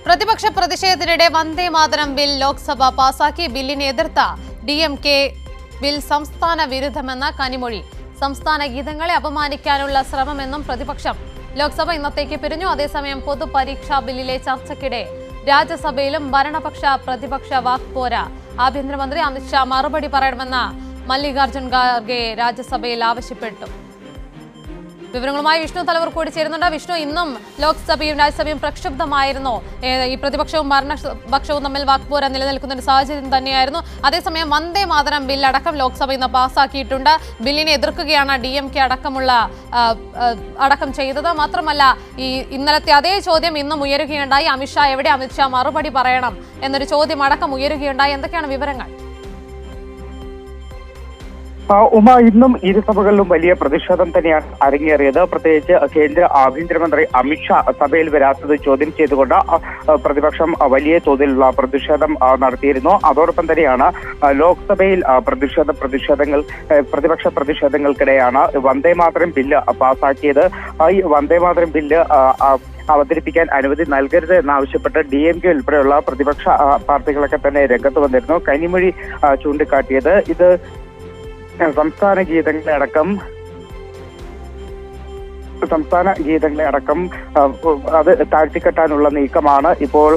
പ്രതിപക്ഷ പ്രതിഷേധത്തിനിടെ വന്ദേ മാതരം ബിൽ ലോക്സഭ പാസാക്കി. ബില്ലിനെ എതിർത്ത DMK ബിൽ സംസ്ഥാന വിരുദ്ധമെന്ന കനിമൊഴി. സംസ്ഥാന ഗീതങ്ങളെ അപമാനിക്കാനുള്ള ശ്രമമെന്നും പ്രതിപക്ഷം. ലോക്സഭ ഇന്നത്തേക്ക് പിരിഞ്ഞു. അതേസമയം പൊതുപരീക്ഷാ ബില്ലിലെ ചർച്ചയ്ക്കിടെ രാജ്യസഭയിലും ഭരണപക്ഷ പ്രതിപക്ഷ വാക്പോര. ആഭ്യന്തരമന്ത്രി അമിത്ഷാ മറുപടി പറയണമെന്ന് മല്ലികാർജ്ജുൻ ഖാർഗെ രാജ്യസഭയിൽ ആവശ്യപ്പെട്ടു. വിവരങ്ങളുമായി വിഷ്ണു തലവർ കൂടി ചേരുന്നുണ്ട്. വിഷ്ണു, ഇന്നും ലോക്സഭയും രാജ്യസഭയും പ്രക്ഷുബ്ധമായിരുന്നു. ഈ പ്രതിപക്ഷവും ഭരണപക്ഷവും തമ്മിൽ വാക്പോര നിലനിൽക്കുന്ന ഒരു സാഹചര്യം തന്നെയായിരുന്നു. അതേസമയം വന്ദേ മാതരം ബിൽ അടക്കം ലോക്സഭ ഇന്ന് പാസ്സാക്കിയിട്ടുണ്ട്. ബില്ലിനെ എതിർക്കുകയാണ് DMK അടക്കം ചെയ്തത്. മാത്രമല്ല, ഈ ഇന്നലത്തെ അതേ ചോദ്യം ഇന്നും ഉയരുകയുണ്ടായി. അമിത്ഷാ എവിടെ? അമിത്ഷാ മറുപടി പറയണം എന്നൊരു ചോദ്യം അടക്കം ഉയരുകയുണ്ടായി. എന്തൊക്കെയാണ് വിവരങ്ങൾ? ഉമ, ഇന്നും ഇരുസഭകളിലും വലിയ പ്രതിഷേധം തന്നെയാണ് അരങ്ങേറിയത്. പ്രത്യേകിച്ച് കേന്ദ്ര ആഭ്യന്തരമന്ത്രി അമിത്ഷാ സഭയിൽ വരാത്തത് ചോദ്യം ചെയ്തുകൊണ്ട് പ്രതിപക്ഷം വലിയ തോതിലുള്ള പ്രതിഷേധം നടത്തിയിരുന്നു. അതോടൊപ്പം തന്നെയാണ് ലോക്സഭയിൽ പ്രതിപക്ഷ പ്രതിഷേധങ്ങൾക്കിടെയാണ് വന്ദേ മാതരം ബില്ല് പാസാക്കിയത്. ഈ വന്ദേ മാതരം ബില്ല് അവതരിപ്പിക്കാൻ അനുമതി നൽകരുത് എന്നാവശ്യപ്പെട്ട് DMK ഉൾപ്പെടെയുള്ള പ്രതിപക്ഷ പാർട്ടികളൊക്കെ തന്നെ രംഗത്ത് വന്നിരുന്നു. കനിമൊഴി ചൂണ്ടിക്കാട്ടിയത് ഇത് സംസ്ഥാന ഗീതങ്ങളെ അടക്കം അത് താഴ്ത്തിക്കെട്ടാനുള്ള നീക്കമാണ് ഇപ്പോൾ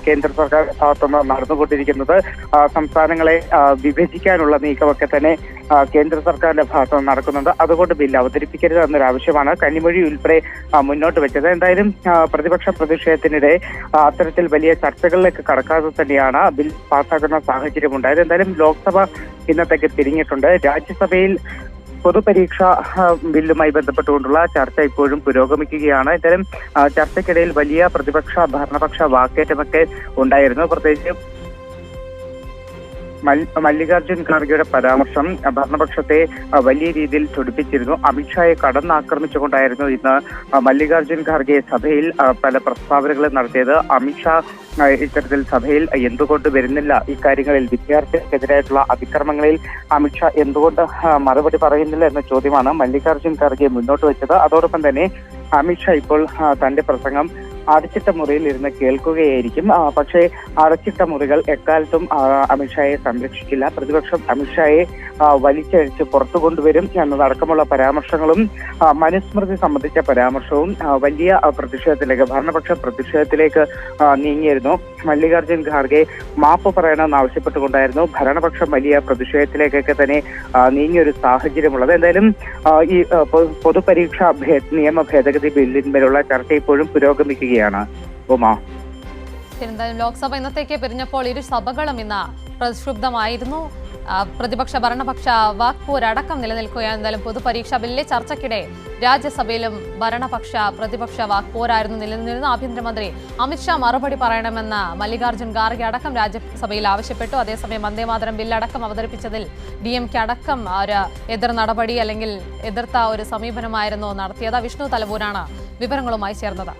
കേന്ദ്ര സർക്കാർ ഭാഗത്തുനിന്ന് നടന്നുകൊണ്ടിരിക്കുന്നത്. സംസ്ഥാനങ്ങളെ വിഭജിക്കാനുള്ള നീക്കമൊക്കെ തന്നെ കേന്ദ്ര സർക്കാരിന്റെ ഭാഗത്തുനിന്ന് നടക്കുന്നുണ്ട്. അതുകൊണ്ട് ബില്ല് അവതരിപ്പിക്കരുത് എന്നൊരാവശ്യമാണ് കനിമൊഴി ഉൾപ്പെടെ മുന്നോട്ട് വെച്ചത്. എന്തായാലും പ്രതിപക്ഷ പ്രതിഷേധത്തിനിടെ അത്തരത്തിൽ വലിയ ചർച്ചകളിലേക്ക് കടക്കാതെ തന്നെയാണ് ബിൽ പാസ്സാക്കുന്ന സാഹചര്യം ഉണ്ടായത്. എന്തായാലും ലോക്സഭ ഇന്നത്തേക്ക് പിരിഞ്ഞിട്ടുണ്ട്. രാജ്യസഭയിൽ പൊതുപരീക്ഷാ ബില്ലുമായി ബന്ധപ്പെട്ടുകൊണ്ടുള്ള ചർച്ച ഇപ്പോഴും പുരോഗമിക്കുകയാണ്. ഇത്തരം ചർച്ചയ്ക്കിടയിൽ വലിയ പ്രതിപക്ഷ ഭരണപക്ഷ വാക്കേറ്റമൊക്കെ ഉണ്ടായിരുന്നു. പ്രത്യേകിച്ച് മല്ലികാർജ്ജുൻ ഖാർഗെയുടെ പരാമർശം ഭരണപക്ഷത്തെ വലിയ രീതിയിൽ ചൊടിപ്പിച്ചിരുന്നു. അമിത്ഷായെ കടന്നാക്രമിച്ചുകൊണ്ടായിരുന്നു ഇന്ന് മല്ലികാർജ്ജുൻ ഖാർഗെ സഭയിൽ പല പ്രസ്താവനകളും നടത്തിയത്. അമിത്ഷാ ഇത്തരത്തിൽ സഭയിൽ എന്തുകൊണ്ട് വരുന്നില്ല, ഇക്കാര്യങ്ങളിൽ വിദ്യാർത്ഥികൾക്കെതിരായിട്ടുള്ള അതിക്രമങ്ങളിൽ അമിത്ഷാ എന്തുകൊണ്ട് മറുപടി പറയുന്നില്ല എന്ന ചോദ്യമാണ് മല്ലികാർജ്ജുൻ ഖാർഗെ മുന്നോട്ട് വെച്ചത്. അതോടൊപ്പം തന്നെ അമിത്ഷാ ഇപ്പോൾ തന്റെ പ്രസംഗം അടച്ചിട്ട മുറിയിൽ ഇരുന്ന് കേൾക്കുകയായിരിക്കും. പക്ഷേ അടച്ചിട്ട മുറികൾ എക്കാലത്തും അമിത്ഷായെ സംരക്ഷിക്കില്ല. പ്രതിപക്ഷം അമിത്ഷായെ വലിച്ചഴിച്ച് പുറത്തു കൊണ്ടുവരും എന്നതടക്കമുള്ള പരാമർശങ്ങളും മനുസ്മൃതി സംബന്ധിച്ച പരാമർശവും വലിയ ഭരണപക്ഷ പ്രതിഷേധത്തിലേക്ക് നീങ്ങിയിരുന്നു. മല്ലികാർജ്ജുൻ ഖാർഗെ മാപ്പ് പറയണമെന്ന് ആവശ്യപ്പെട്ടുകൊണ്ടായിരുന്നു ഭരണപക്ഷം വലിയ പ്രതിഷേധത്തിലേക്കൊക്കെ തന്നെ നീങ്ങിയൊരു സാഹചര്യമുള്ളത്. എന്തായാലും ഈ പൊതുപരീക്ഷാ നിയമ ഭേദഗതി ബില്ലിന്മേലുള്ള ചർച്ച ഇപ്പോഴും പുരോഗമിക്കുകയാണ്. എന്തായാലും ലോക്സഭ ഇന്നത്തേക്ക് പിരിഞ്ഞപ്പോൾ ഇരു സഭകളും ഇന്ന് പ്രക്ഷുബ്ധമായിരുന്നു. പ്രതിപക്ഷ ഭരണപക്ഷ വാക്പോരടക്കം നിലനിൽക്കുകയാണ്. എന്തായാലും പൊതുപരീക്ഷാ ബില്ലിലെ ചർച്ചയ്ക്കിടെ രാജ്യസഭയിലും ഭരണപക്ഷ പ്രതിപക്ഷ വാക്പോരായിരുന്നു നിലനിന്നിരുന്നു. ആഭ്യന്തരമന്ത്രി അമിത്ഷാ മറുപടി പറയണമെന്ന് മല്ലികാർജ്ജുൻ ഖാർഗെ അടക്കം രാജ്യസഭയിൽ ആവശ്യപ്പെട്ടു. അതേസമയം വന്ദേമാതരം ബില്ലടക്കം അവതരിപ്പിച്ചതിൽ DMK അടക്കം ഒരു എതിർ നടപടി അല്ലെങ്കിൽ എതിർത്ത ഒരു സമീപനമായിരുന്നു നടത്തിയത്. വിഷ്ണു തലവൂരാണ് വിവരങ്ങളുമായി ചേർന്നത്.